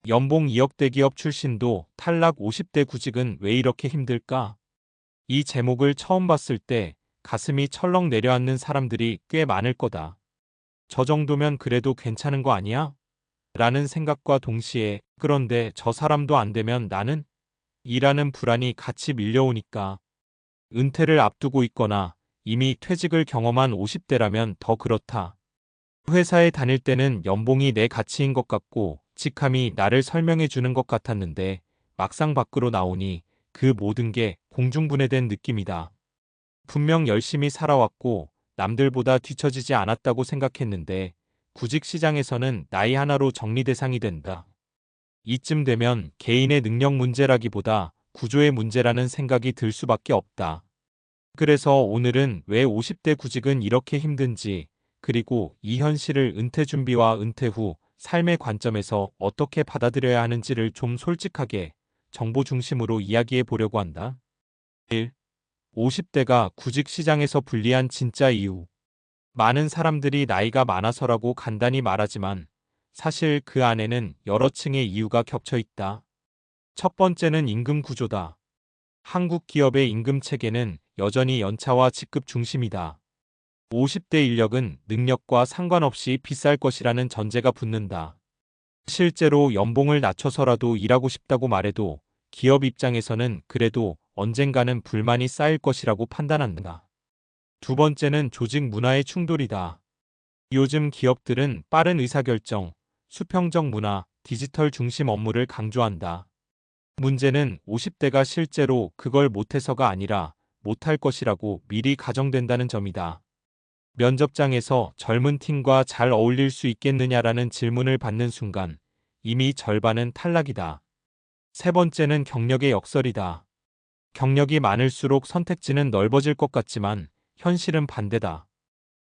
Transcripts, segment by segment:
연봉 2억 대기업 출신도 탈락 50대 구직은 왜 이렇게 힘들까? 이 제목을 처음 봤을 때 가슴이 철렁 내려앉는 사람들이 꽤 많을 거다. 저 정도면 그래도 괜찮은 거 아니야? 라는 생각과 동시에 그런데 저 사람도 안 되면 나는? 이라는 불안이 같이 밀려오니까 은퇴를 앞두고 있거나 이미 퇴직을 경험한 50대라면 더 그렇다. 회사에 다닐 때는 연봉이 내 가치인 것 같고 직함이 나를 설명해 주는 것 같았는데 막상 밖으로 나오니 그 모든 게 공중분해된 느낌이다. 분명 열심히 살아왔고 남들보다 뒤처지지 않았다고 생각했는데 구직 시장에서는 나이 하나로 정리 대상이 된다. 이쯤 되면 개인의 능력 문제라기보다 구조의 문제라는 생각이 들 수밖에 없다. 그래서 오늘은 왜 50대 구직은 이렇게 힘든지, 그리고 이 현실을 은퇴 준비와 은퇴 후 삶의 관점에서 어떻게 받아들여야 하는지를 좀 솔직하게 정보 중심으로 이야기해 보려고 한다. 1. 50대가 구직 시장에서 불리한 진짜 이유. 많은 사람들이 나이가 많아서라고 간단히 말하지만 사실 그 안에는 여러 층의 이유가 겹쳐 있다. 첫 번째는 임금 구조다. 한국 기업의 임금 체계는 여전히 연차와 직급 중심이다. 50대 인력은 능력과 상관없이 비쌀 것이라는 전제가 붙는다. 실제로 연봉을 낮춰서라도 일하고 싶다고 말해도 기업 입장에서는 그래도 언젠가는 불만이 쌓일 것이라고 판단한다. 두 번째는 조직 문화의 충돌이다. 요즘 기업들은 빠른 의사결정, 수평적 문화, 디지털 중심 업무를 강조한다. 문제는 50대가 실제로 그걸 못해서가 아니라 못할 것이라고 미리 가정된다는 점이다. 면접장에서 젊은 팀과 잘 어울릴 수 있겠느냐라는 질문을 받는 순간 이미 절반은 탈락이다. 세 번째는 경력의 역설이다. 경력이 많을수록 선택지는 넓어질 것 같지만 현실은 반대다.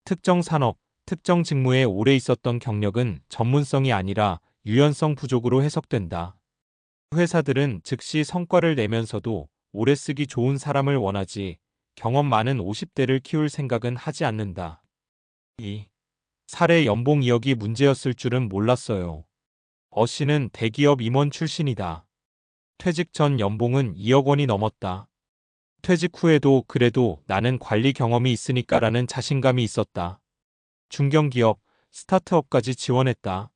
특정 산업, 특정 직무에 오래 있었던 경력은 전문성이 아니라 유연성 부족으로 해석된다. 회사들은 즉시 성과를 내면서도 오래 쓰기 좋은 사람을 원하지 경험 많은 50대를 키울 생각은 하지 않는다. 2. 사례 연봉 2억이 문제였을 줄은 몰랐어요. 어 씨는 대기업 임원 출신이다. 퇴직 전 연봉은 2억 원이 넘었다. 퇴직 후에도 그래도 나는 관리 경험이 있으니까라는 자신감이 있었다. 중견기업, 스타트업까지 지원했다.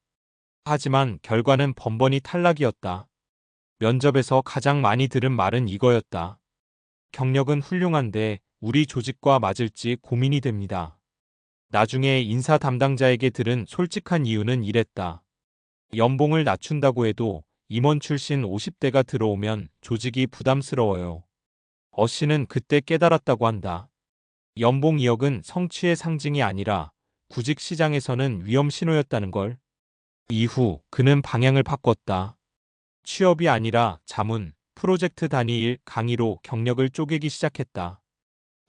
하지만 결과는 번번이 탈락이었다. 면접에서 가장 많이 들은 말은 이거였다. 경력은 훌륭한데 우리 조직과 맞을지 고민이 됩니다. 나중에 인사 담당자에게 들은 솔직한 이유는 이랬다. 연봉을 낮춘다고 해도 임원 출신 50대가 들어오면 조직이 부담스러워요. 어 씨는 그때 깨달았다고 한다. 연봉 2억은 성취의 상징이 아니라 구직 시장에서는 위험 신호였다는 걸. 이후 그는 방향을 바꿨다. 취업이 아니라 자문, 프로젝트 단위 일 강의로 경력을 쪼개기 시작했다.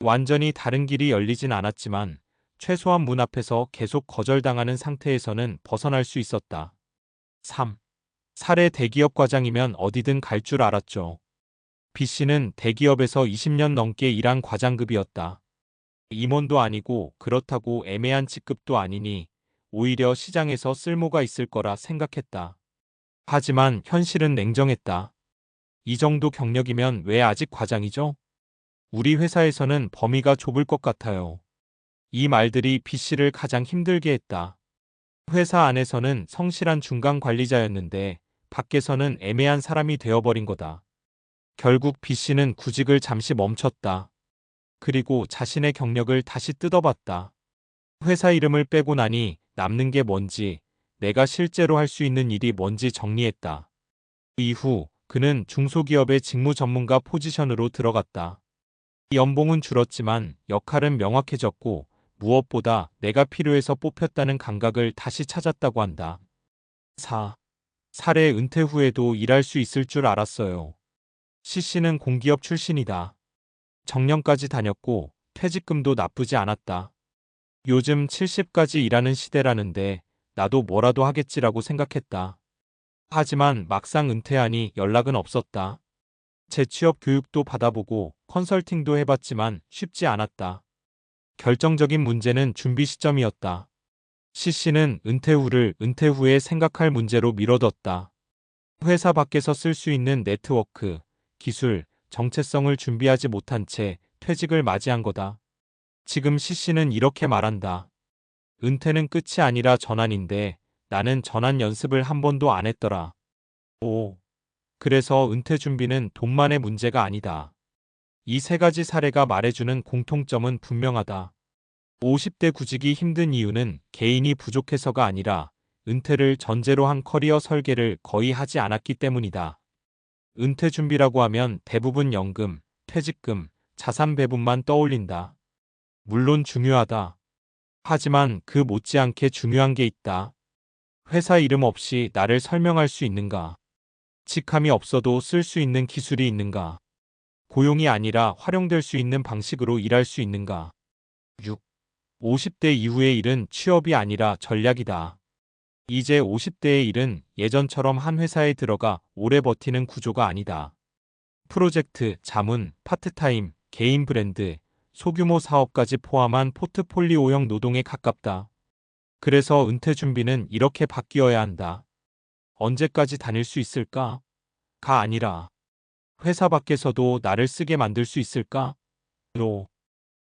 완전히 다른 길이 열리진 않았지만 최소한 문 앞에서 계속 거절당하는 상태에서는 벗어날 수 있었다. 3. 사례 대기업 과장이면 어디든 갈 줄 알았죠. B씨는 대기업에서 20년 넘게 일한 과장급이었다. 임원도 아니고 그렇다고 애매한 직급도 아니니 오히려 시장에서 쓸모가 있을 거라 생각했다. 하지만 현실은 냉정했다. 이 정도 경력이면 왜 아직 과장이죠? 우리 회사에서는 범위가 좁을 것 같아요. 이 말들이 B씨를 가장 힘들게 했다. 회사 안에서는 성실한 중간 관리자였는데 밖에서는 애매한 사람이 되어버린 거다. 결국 B씨는 구직을 잠시 멈췄다. 그리고 자신의 경력을 다시 뜯어봤다. 회사 이름을 빼고 나니 남는 게 뭔지, 내가 실제로 할 수 있는 일이 뭔지 정리했다. 이후 그는 중소기업의 직무 전문가 포지션으로 들어갔다. 연봉은 줄었지만 역할은 명확해졌고 무엇보다 내가 필요해서 뽑혔다는 감각을 다시 찾았다고 한다. 4. 사례 은퇴 후에도 일할 수 있을 줄 알았어요. C씨는 공기업 출신이다. 정년까지 다녔고 퇴직금도 나쁘지 않았다. 요즘 70까지 일하는 시대라는데 나도 뭐라도 하겠지라고 생각했다. 하지만 막상 은퇴하니 연락은 없었다. 재취업 교육도 받아보고 컨설팅도 해봤지만 쉽지 않았다. 결정적인 문제는 준비 시점이었다. C씨는 은퇴 후에 생각할 문제로 미뤄뒀다. 회사 밖에서 쓸 수 있는 네트워크, 기술, 정체성을 준비하지 못한 채 퇴직을 맞이한 거다. 지금 CC는 이렇게 말한다. 은퇴는 끝이 아니라 전환인데 나는 전환 연습을 한 번도 안 했더라. 오, 그래서 은퇴 준비는 돈만의 문제가 아니다. 이 세 가지 사례가 말해주는 공통점은 분명하다. 50대 구직이 힘든 이유는 개인이 부족해서가 아니라 은퇴를 전제로 한 커리어 설계를 거의 하지 않았기 때문이다. 은퇴 준비라고 하면 대부분 연금, 퇴직금, 자산 배분만 떠올린다. 물론 중요하다. 하지만 그 못지않게 중요한 게 있다. 회사 이름 없이 나를 설명할 수 있는가? 직함이 없어도 쓸 수 있는 기술이 있는가? 고용이 아니라 활용될 수 있는 방식으로 일할 수 있는가? 6. 50대 이후의 일은 취업이 아니라 전략이다. 이제 50대의 일은 예전처럼 한 회사에 들어가 오래 버티는 구조가 아니다. 프로젝트, 자문, 파트타임, 개인 브랜드, 소규모 사업까지 포함한 포트폴리오형 노동에 가깝다. 그래서 은퇴 준비는 이렇게 바뀌어야 한다. 언제까지 다닐 수 있을까? 가 아니라 회사 밖에서도 나를 쓰게 만들 수 있을까? 로.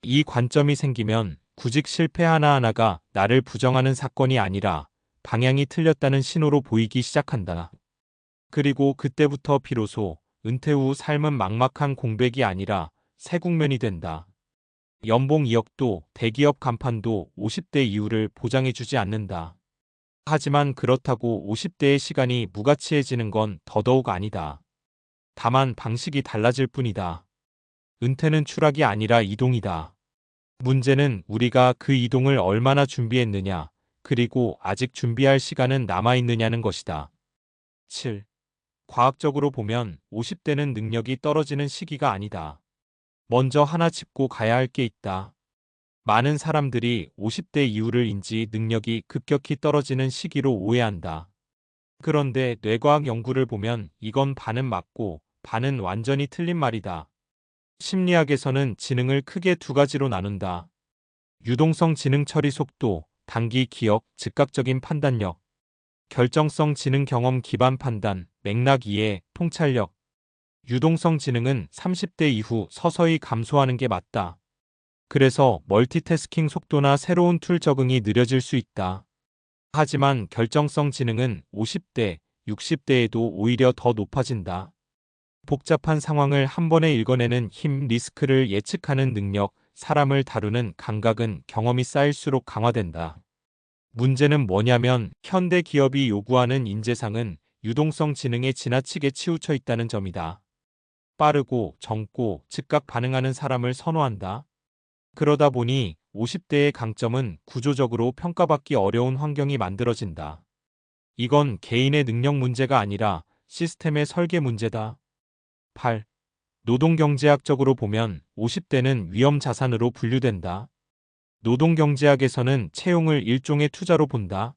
이 관점이 생기면 구직 실패 하나하나가 나를 부정하는 사건이 아니라 방향이 틀렸다는 신호로 보이기 시작한다. 그리고 그때부터 비로소 은퇴 후 삶은 막막한 공백이 아니라 새 국면이 된다. 연봉 2억도 대기업 간판도 50대 이후를 보장해주지 않는다. 하지만 그렇다고 50대의 시간이 무가치해지는 건 더더욱 아니다. 다만 방식이 달라질 뿐이다. 은퇴는 추락이 아니라 이동이다. 문제는 우리가 그 이동을 얼마나 준비했느냐, 그리고 아직 준비할 시간은 남아있느냐는 것이다. 7. 과학적으로 보면 50대는 능력이 떨어지는 시기가 아니다. 먼저 하나 짚고 가야 할 게 있다. 많은 사람들이 50대 이후를 인지 능력이 급격히 떨어지는 시기로 오해한다. 그런데 뇌과학 연구를 보면 이건 반은 맞고 반은 완전히 틀린 말이다. 심리학에서는 지능을 크게 두 가지로 나눈다. 유동성 지능 처리 속도, 단기 기억, 즉각적인 판단력, 결정성 지능 경험 기반 판단, 맥락 이해, 통찰력. 유동성 지능은 30대 이후 서서히 감소하는 게 맞다. 그래서 멀티태스킹 속도나 새로운 툴 적응이 느려질 수 있다. 하지만 결정성 지능은 50대, 60대에도 오히려 더 높아진다. 복잡한 상황을 한 번에 읽어내는 힘, 리스크를 예측하는 능력, 사람을 다루는 감각은 경험이 쌓일수록 강화된다. 문제는 뭐냐면 현대 기업이 요구하는 인재상은 유동성 지능에 지나치게 치우쳐 있다는 점이다. 빠르고 젊고 즉각 반응하는 사람을 선호한다. 그러다 보니 50대의 강점은 구조적으로 평가받기 어려운 환경이 만들어진다. 이건 개인의 능력 문제가 아니라 시스템의 설계 문제다. 8. 노동경제학적으로 보면 50대는 위험 자산으로 분류된다. 노동경제학에서는 채용을 일종의 투자로 본다.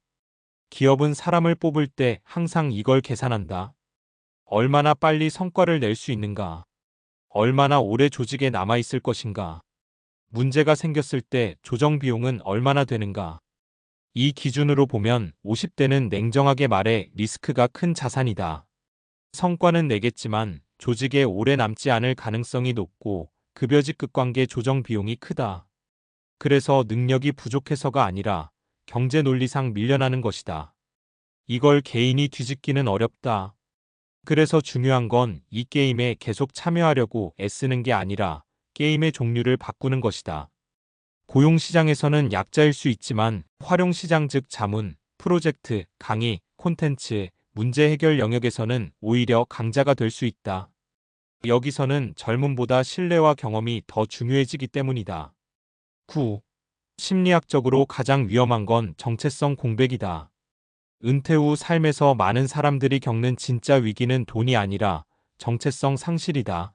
기업은 사람을 뽑을 때 항상 이걸 계산한다. 얼마나 빨리 성과를 낼 수 있는가? 얼마나 오래 조직에 남아있을 것인가? 문제가 생겼을 때 조정 비용은 얼마나 되는가? 이 기준으로 보면 50대는 냉정하게 말해 리스크가 큰 자산이다. 성과는 내겠지만 조직에 오래 남지 않을 가능성이 높고 급여직급 관계 조정 비용이 크다. 그래서 능력이 부족해서가 아니라 경제 논리상 밀려나는 것이다. 이걸 개인이 뒤집기는 어렵다. 그래서 중요한 건 이 게임에 계속 참여하려고 애쓰는 게 아니라 게임의 종류를 바꾸는 것이다. 고용시장에서는 약자일 수 있지만 활용시장 즉 자문, 프로젝트, 강의, 콘텐츠, 문제 해결 영역에서는 오히려 강자가 될 수 있다. 여기서는 젊음보다 신뢰와 경험이 더 중요해지기 때문이다. 9. 심리학적으로 가장 위험한 건 정체성 공백이다. 은퇴 후 삶에서 많은 사람들이 겪는 진짜 위기는 돈이 아니라 정체성 상실이다.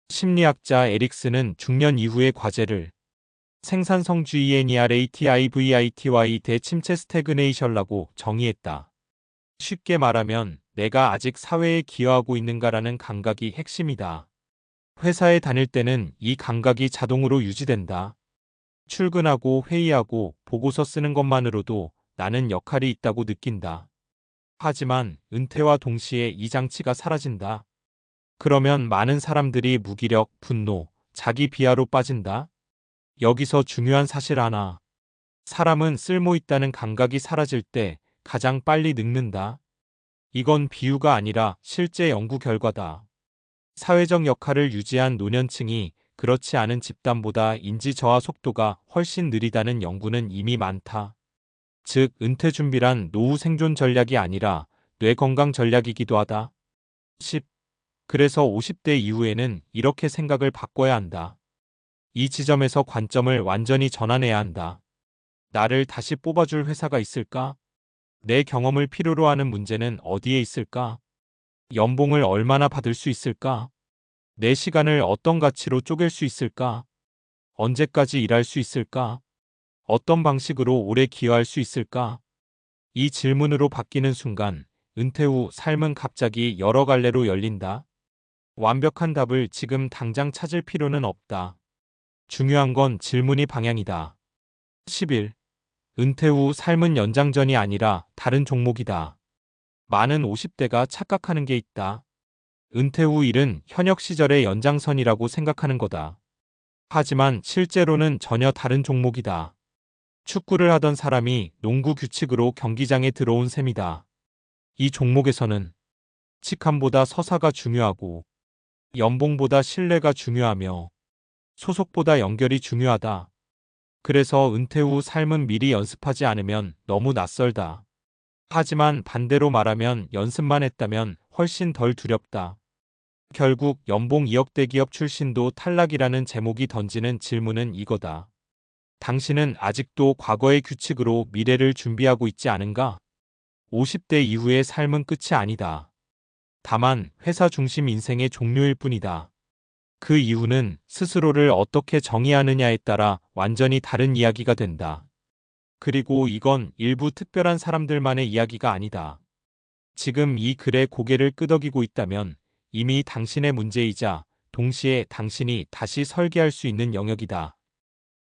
심리학자 에릭스는 중년 이후의 과제를 생산성주의 NERATIVITY 대침체 스태그네이션라고 정의했다. 쉽게 말하면 내가 아직 사회에 기여하고 있는가라는 감각이 핵심이다. 회사에 다닐 때는 이 감각이 자동으로 유지된다. 출근하고 회의하고 보고서 쓰는 것만으로도 나는 역할이 있다고 느낀다. 하지만 은퇴와 동시에 이 장치가 사라진다. 그러면 많은 사람들이 무기력, 분노, 자기 비하로 빠진다. 여기서 중요한 사실 하나. 사람은 쓸모 있다는 감각이 사라질 때 가장 빨리 늙는다. 이건 비유가 아니라 실제 연구 결과다. 사회적 역할을 유지한 노년층이 그렇지 않은 집단보다 인지 저하 속도가 훨씬 느리다는 연구는 이미 많다. 즉, 은퇴 준비란 노후 생존 전략이 아니라 뇌 건강 전략이기도 하다. 10. 그래서 50대 이후에는 이렇게 생각을 바꿔야 한다. 이 지점에서 관점을 완전히 전환해야 한다. 나를 다시 뽑아줄 회사가 있을까? 내 경험을 필요로 하는 문제는 어디에 있을까? 연봉을 얼마나 받을 수 있을까? 내 시간을 어떤 가치로 쪼갤 수 있을까? 언제까지 일할 수 있을까? 어떤 방식으로 오래 기여할 수 있을까? 이 질문으로 바뀌는 순간 은퇴 후 삶은 갑자기 여러 갈래로 열린다. 완벽한 답을 지금 당장 찾을 필요는 없다. 중요한 건 질문이 방향이다. 11. 은퇴 후 삶은 연장전이 아니라 다른 종목이다. 많은 50대가 착각하는 게 있다. 은퇴 후 일은 현역 시절의 연장선이라고 생각하는 거다. 하지만 실제로는 전혀 다른 종목이다. 축구를 하던 사람이 농구 규칙으로 경기장에 들어온 셈이다. 이 종목에서는 직함보다 서사가 중요하고 연봉보다 신뢰가 중요하며 소속보다 연결이 중요하다. 그래서 은퇴 후 삶은 미리 연습하지 않으면 너무 낯설다. 하지만 반대로 말하면 연습만 했다면 훨씬 덜 두렵다. 결국 연봉 2억대 기업 출신도 탈락이라는 제목이 던지는 질문은 이거다. 당신은 아직도 과거의 규칙으로 미래를 준비하고 있지 않은가? 50대 이후의 삶은 끝이 아니다. 다만 회사 중심 인생의 종료일 뿐이다. 그 이유는 스스로를 어떻게 정의하느냐에 따라 완전히 다른 이야기가 된다. 그리고 이건 일부 특별한 사람들만의 이야기가 아니다. 지금 이 글에 고개를 끄덕이고 있다면 이미 당신의 문제이자 동시에 당신이 다시 설계할 수 있는 영역이다.